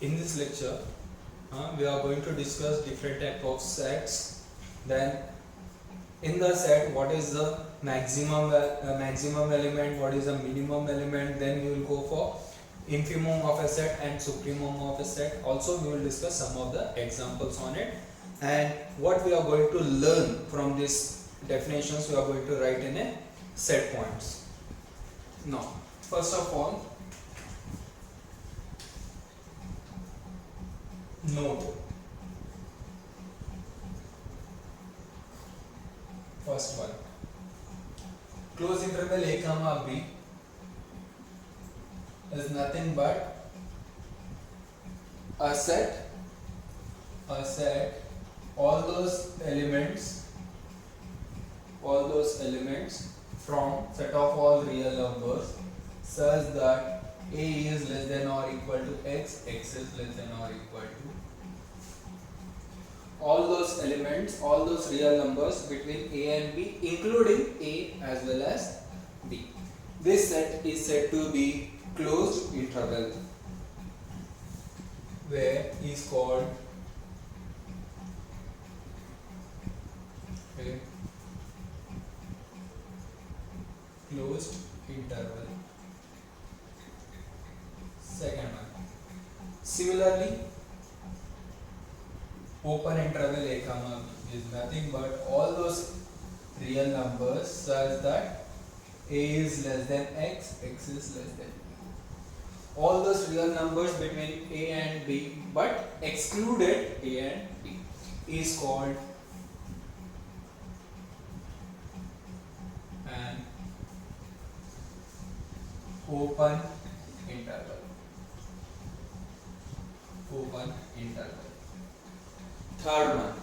In this lecture, we are going to discuss different type of sets. Then, in the set, what is the maximum element, what is the minimum element. Then we will go for infimum of a set and supremum of a set. Also, we will discuss some of the examples on it. And what we are going to learn from these definitions, we are going to write in a set points. Now, first of all, note. First one, close interval a comma b is nothing but a set, all those elements from set of all real numbers such that a is less than or equal to x, x is less than or equal to all those elements, all those real numbers between a and b, including a as well as b. This set is said to be closed interval, where is called closed interval. Second one, similarly, open interval a comma b is nothing but all those real numbers such that a is less than x, x is less than b. All those real numbers between a and b but excluded a and b is called an open interval. Open interval. Third one,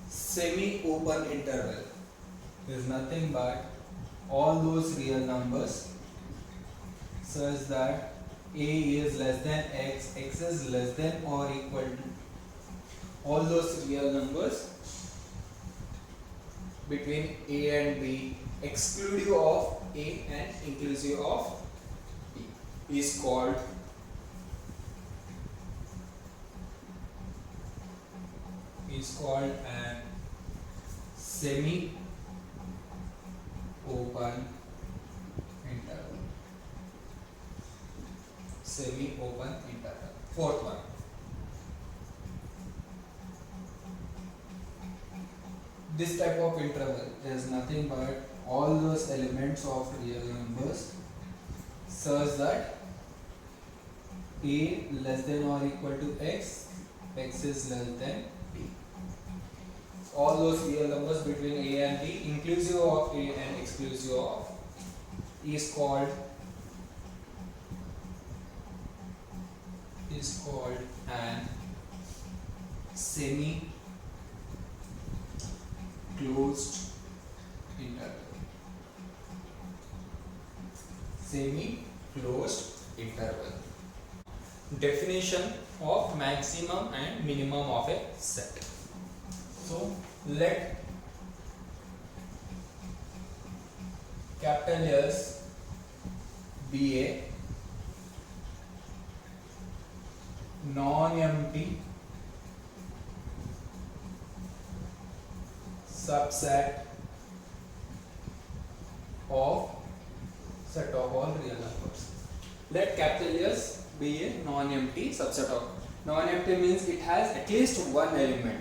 semi-open interval is nothing but all those real numbers such that a is less than x, x is less than or equal to all those real numbers between a and b, exclusive of a and inclusive of b, is called an semi-open interval. Semi-open interval. Fourth one, this type of interval is nothing but all those elements of real numbers such that a less than or equal to x, x is less than b. All those real numbers between a and b, inclusive of a and exclusive of, is called an semi closed interval. Semi-closed interval. Definition of maximum and minimum of a set. So let capital S be a non-empty subset of set of all real numbers. Let capital S be a non-empty subset of. Non-empty means it has at least one element,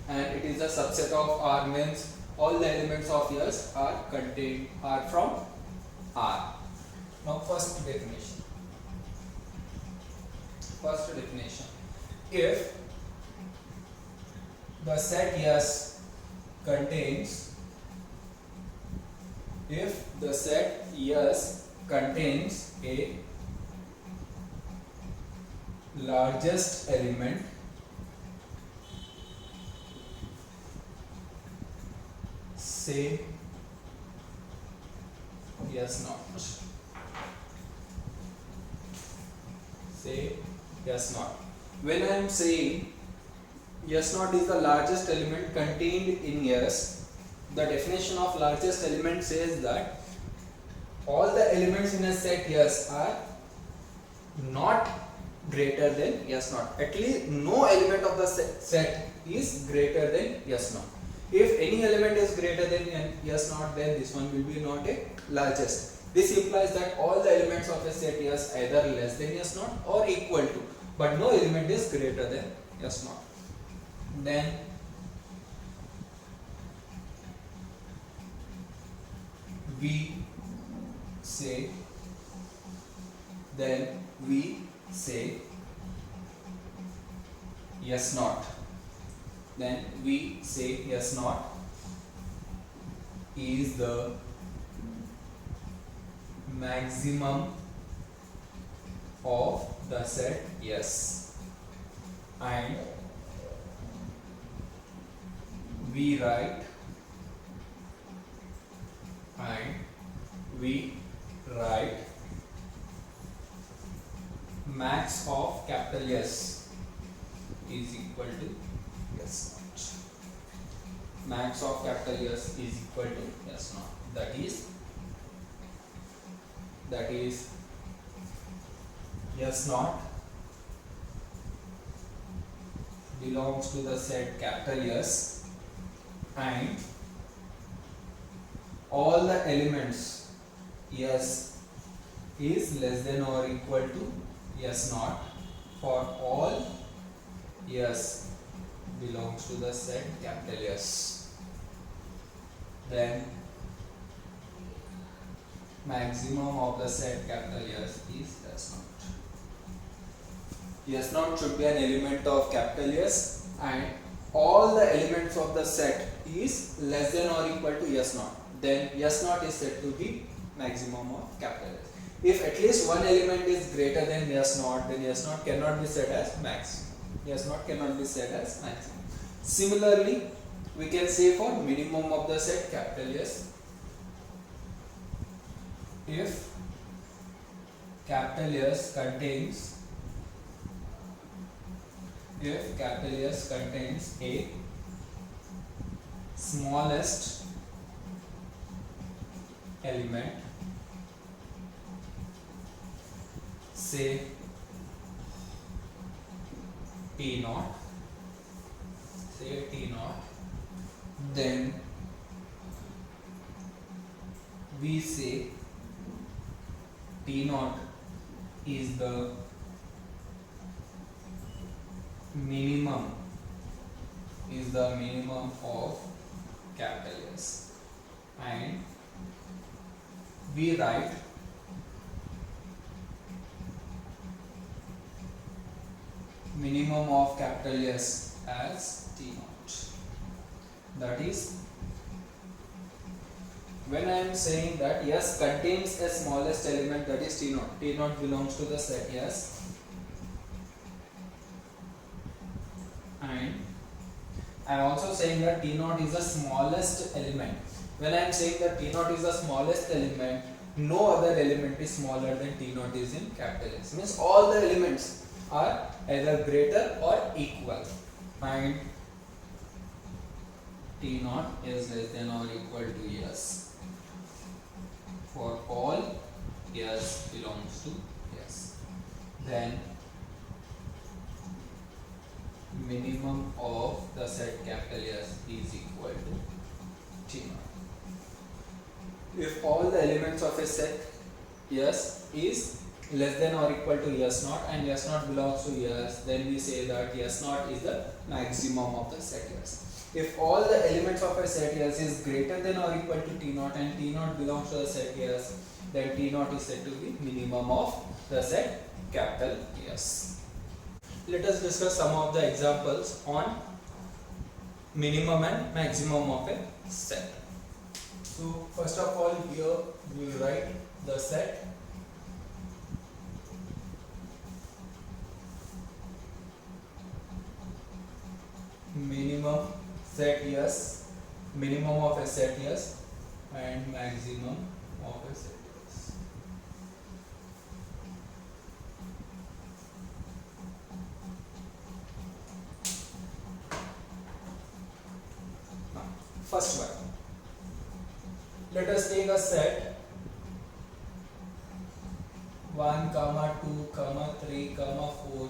and it is a subset of R, means all the elements of S are from R. Now first definition. If the set S contains a largest element say yes not. Say yes not. When I am saying S naught is the largest element contained in S, the definition of largest element says that all the elements in a set yes are not greater than yes not. At least no element of the set is greater than yes not. If any element is greater than yes not, then this one will be not a largest. This implies that all the elements of a set is either less than yes not or equal to, but no element is greater than yes not. Then we say yes not. Then we say yes not is the maximum of the set yes, and we write max of capital S is equal to yes not. Max of capital S is equal to yes not. That is yes not belongs to the set capital S, and all the elements yes is less than or equal to yes not for all yes belongs to the set capital S. Then maximum of the set capital S is yes not. Yes not should be an element of capital S, and all the elements of the set is less than or equal to yes not. Then yes not is said to be maximum of capital S. If at least one element is greater than yes not, then yes not cannot be said as maximum. Yes not cannot be said as maximum. Similarly, we can say for minimum of the set capital S, if capital S contains a smallest element, say T naught, then we say T naught is the minimum of capital S, and we write minimum of capital S as T naught. That is, when I am saying that yes contains a smallest element, that is T naught. T naught belongs to the set yes, and I am also saying that T naught is the smallest element. When I am saying that T naught is the smallest element, no other element is smaller than T naught is in capital S. Means all the elements are either greater or equal, and T naught is less than or equal to yes for all yes belongs to yes. Then minimum of the set capital S is equal to T naught. If all the elements of a set yes is less than or equal to yes naught and yes naught belongs to yes, then we say that yes naught is the maximum of the set yes. If all the elements of a set yes is greater than or equal to T naught and T naught belongs to the set yes, then T naught is said to be minimum of the set capital yes. Let us discuss some of the examples on minimum and maximum of a set. So first of all, here we will write the set minimum set yes, minimum of a set yes, and maximum of a set yes. Now, first one, let us take a set 1, 2, 3, 4,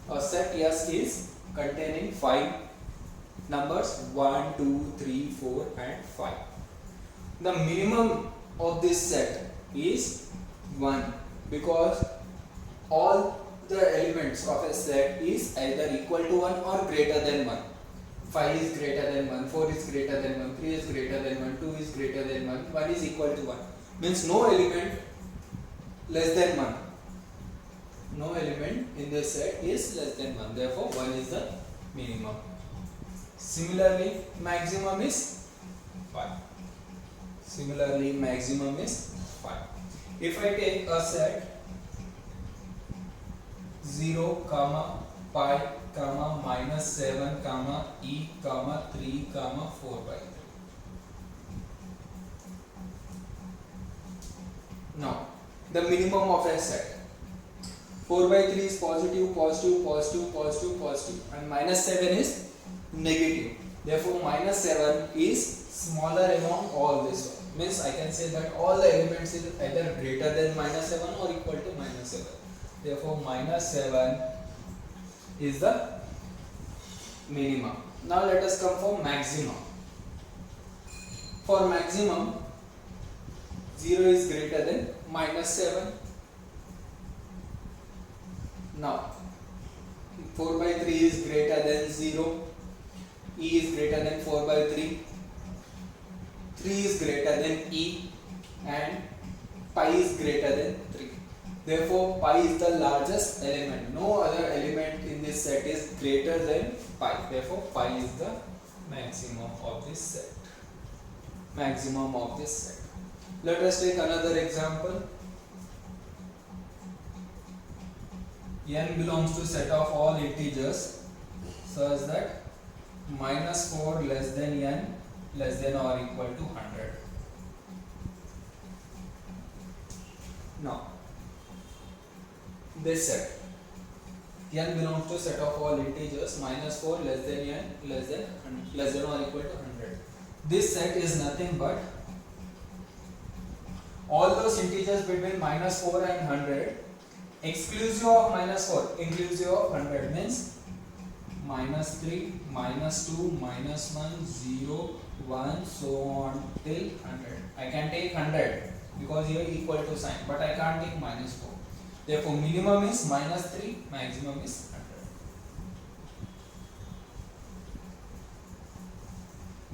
5. A set yes is containing 5 numbers 1, 2, 3, 4 and 5. The minimum of this set is 1 because all the elements of a set is either equal to 1 or greater than 1. 5 is greater than 1, 4 is greater than 1, 3 is greater than 1, 2 is greater than 1, 1 is equal to 1. Means no element less than 1. No element in this set is less than 1. Therefore, 1 is the minimum. Similarly, maximum is 5. Similarly, maximum is 5. If I take a set 0, pi, minus 7, e, 3, 4 by 3. Now, the minimum of a set. 4 by 3 is positive, positive, positive, positive, positive, and minus 7 is negative. Therefore, minus 7 is smaller among all this one. Means I can say that all the elements is either greater than minus 7 or equal to minus 7. Therefore, minus 7 is the minimum. Now let us come for maximum. For maximum, 0 is greater than minus 7. Now, 4 by 3 is greater than 0. E is greater than 4 by 3. 3 is greater than E and pi is greater than 3. Therefore, pi is the largest element. No other element in this set is greater than pi. Therefore, pi is the maximum of this set. Maximum of this set. Let us take another example. N belongs to set of all integers such that minus 4 less than n less than or equal to 100. Now, this set n belongs to set of all integers minus 4 less than n less than or equal to 100. This set is nothing but all those integers between minus 4 and 100 exclusive of minus 4 inclusive of 100 means minus 3, minus 2, minus 1, 0, 1, so on till 100. I can take 100 because here equal to sign, but I can't take minus 4. Therefore, minimum is minus 3, maximum is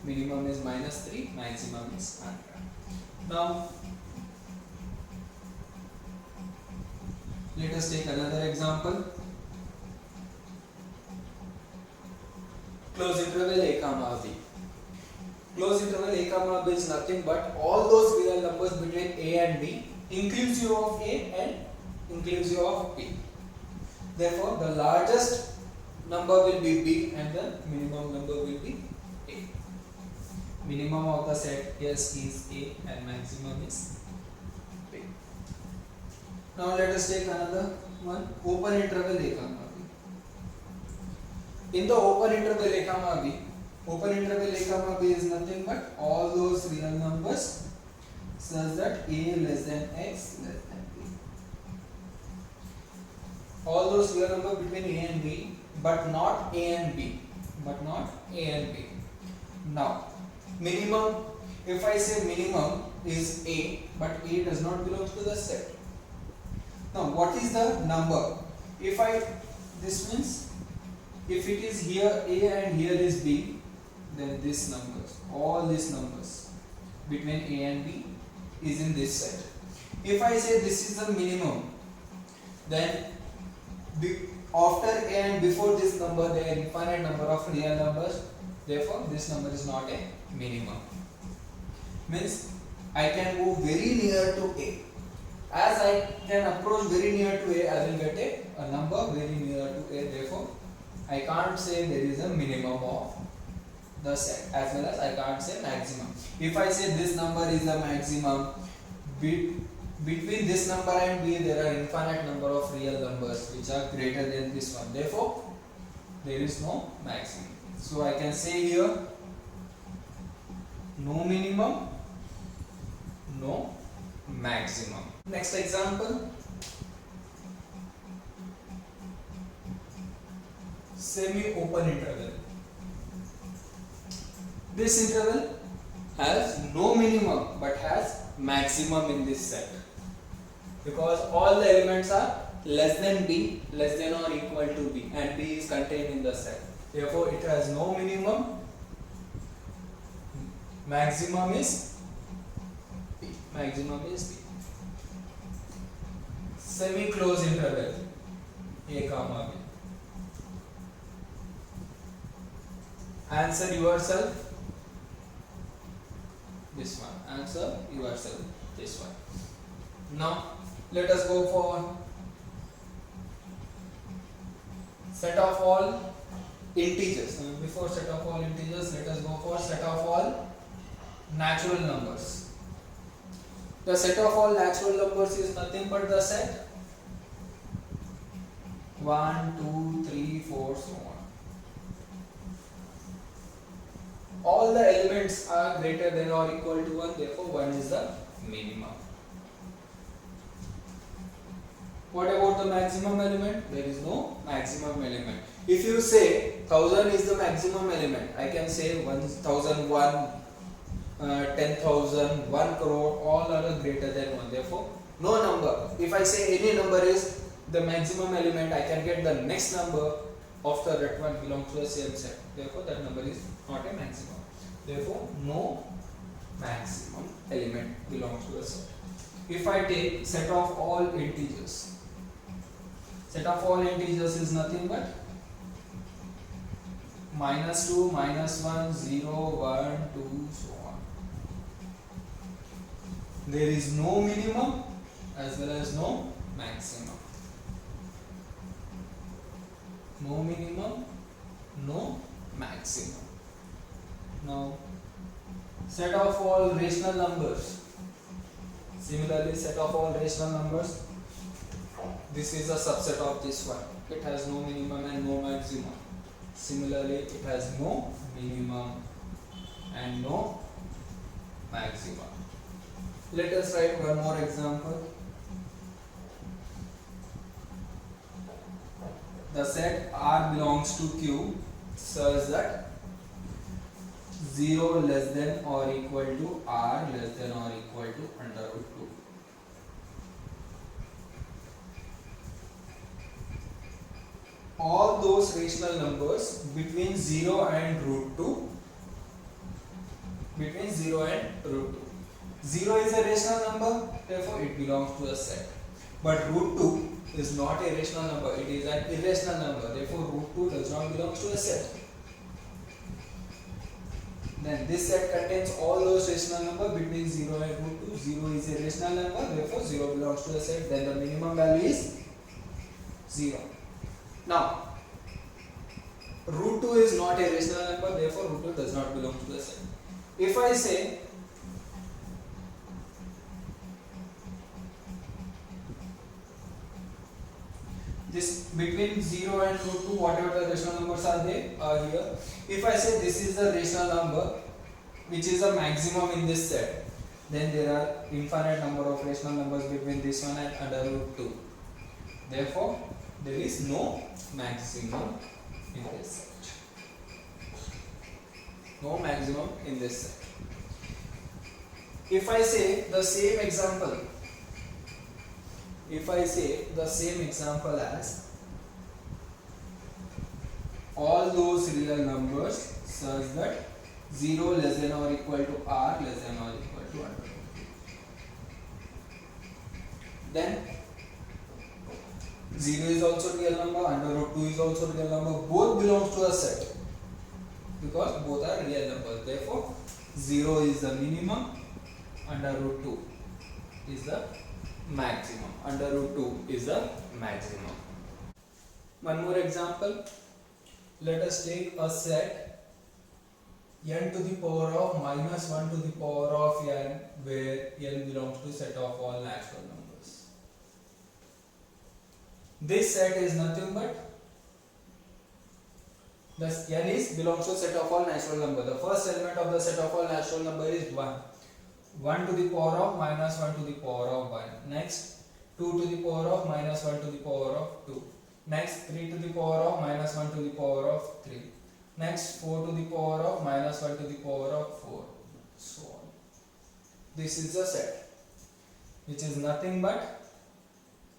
100. Minimum is minus 3, maximum is 100. Now, let us take another example. Close interval a comma b. Close interval a comma b is nothing but all those real numbers between a and b inclusive of a and inclusive of b. Therefore, the largest number will be b and the minimum number will be a. Minimum of the set yes is a and maximum is b. Now let us take another one, open interval a comma b. In the open interval a comma b is nothing but all those real numbers such that a less than x less than b. All those real numbers between a and b, but not a and b. Now, minimum, if I say minimum is a, but a does not belong to the set. Now, what is the number? This means if it is here a and here is b, then this numbers, all these numbers between a and b is in this set. If I say this is the minimum, then after a and before this number there are infinite number of real numbers. Therefore, this number is not a minimum. Means I can go very near to a. As I can approach very near to a, I will get a number very near to a. Therefore, I can't say there is a minimum of the set, as well as I can't say maximum. If I say this number is the maximum, between this number and b there are infinite number of real numbers which are greater than this one. Therefore, there is no maximum. So I can say here no minimum, no maximum. Next example, semi-open interval. This interval has no minimum but has maximum in this set, because all the elements are less than b, less than or equal to b, and b is contained in the set. Therefore, it has no minimum. Maximum is b. Maximum is b. Semi-closed interval, a comma b. Answer yourself this one. Answer yourself this one. Now let us go for set of all integers. Before set of all integers, let us go for set of all natural numbers. The set of all natural numbers is nothing but the set 1, 2, 3, 4, so on. All the elements are greater than or equal to 1, therefore 1 is the minimum. What about the maximum element? There is no maximum element. If you say 1000 is the maximum element, I can say 1001, 10,000, 1 crore, all are greater than 1. Therefore, no number. If I say any number is the maximum element, I can get the next number after that one belongs to the same set. Therefore, that number is not a maximum. Therefore, no maximum element belongs to the set. If I take set of all integers, set of all integers is nothing but -2, -1, 0, 1, 2, so on. There is no minimum as well as no maximum. No minimum, no maximum. Now, set of all rational numbers. Similarly, set of all rational numbers. This is a subset of this one. It has no minimum and no maximum. Similarly, it has no minimum and no maximum. Let us write one more example. The set R belongs to Q such that 0 less than or equal to R less than or equal to under root 2. All those rational numbers between 0 and root 2, between 0 and root 2. 0 is a rational number, therefore it belongs to a set. But root 2 is not a rational number, it is an irrational number, therefore root 2 does not belong to a set. Then this set contains all those rational numbers between 0 and root 2. 0 is a rational number, therefore 0 belongs to a set. Then the minimum value is 0. Now, root 2 is not a rational number, therefore root 2 does not belong to the set. If I say this between 0 and root 2, whatever the rational numbers are there are here. If I say this is the rational number which is a maximum in this set, then there are infinite number of rational numbers between this one and under root 2. Therefore, there is no maximum in this set. No maximum in this set. If I say the same example, as all those real numbers such that 0 less than or equal to R less than or equal to under root 2. Then 0 is also real number, under root 2 is also real number, both belongs to a set because both are real numbers. Therefore, 0 is the minimum, under root 2 is the maximum. Under root 2 is the maximum. One more example. Let us take a set n to the power of minus 1 to the power of n, where n belongs to set of all natural numbers. This set is nothing but thus n is belongs to set of all natural number. The first element of the set of all natural number is 1. 1 to the power of minus 1 to the power of 1. Next 2 to the power of minus 1 to the power of 2. Next 3 to the power of minus 1 to the power of 3. Next 4 to the power of minus 1 to the power of 4. So on. This is the set, which is nothing but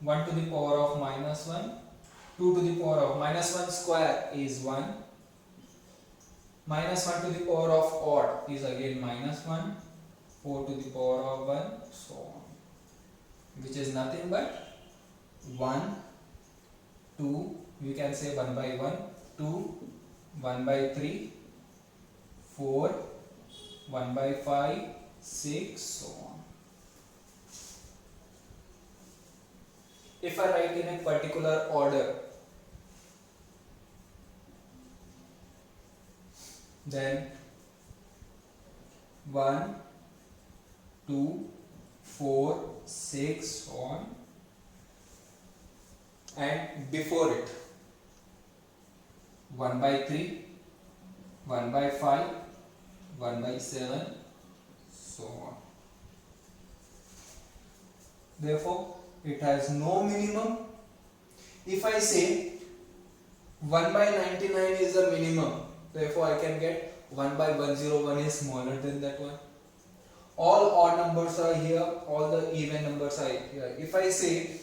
1 to the power of minus 1, 2 to the power of minus 1 square is 1, minus 1 to the power of odd is again minus 1, 4 to the power of 1, so on, which is nothing but 1, 2, we can say 1 by 1, 2, 1 by 3, 4, 1 by 5, 6, so on. If I write in a particular order, then 1, 2, 4, 6, so on, and before it 1 by 3, 1 by 5, 1 by 7, so on. Therefore, it has no minimum. If I say 1 by 99 is the minimum, therefore I can get 1 by 101 is smaller than that one. All odd numbers are here, all the even numbers are here. If I say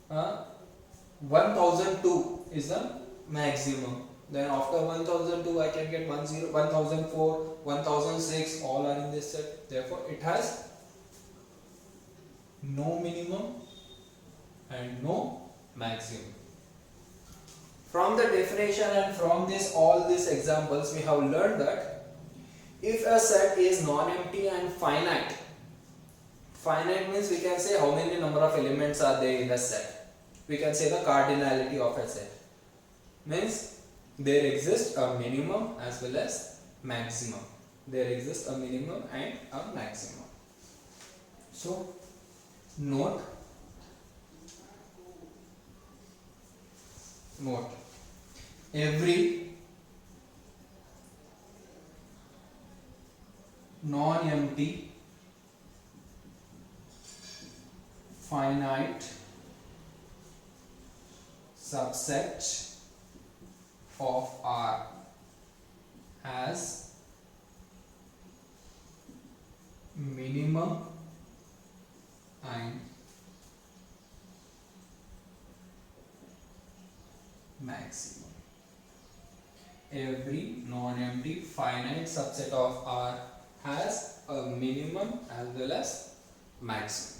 1002 is the maximum, then after 1002 I can get 1004, 1006, all are in this set. Therefore it has no minimum and no maximum. From the definition and from this all these examples we have learned that if a set is non-empty and finite, finite means we can say how many number of elements are there in the set. We can say the cardinality of a set means there exists a minimum as well as maximum. There exists a minimum and a maximum. So note every non-empty finite subset of R has minimum and maximum. Every non-empty finite subset of R has a minimum as well as maximum.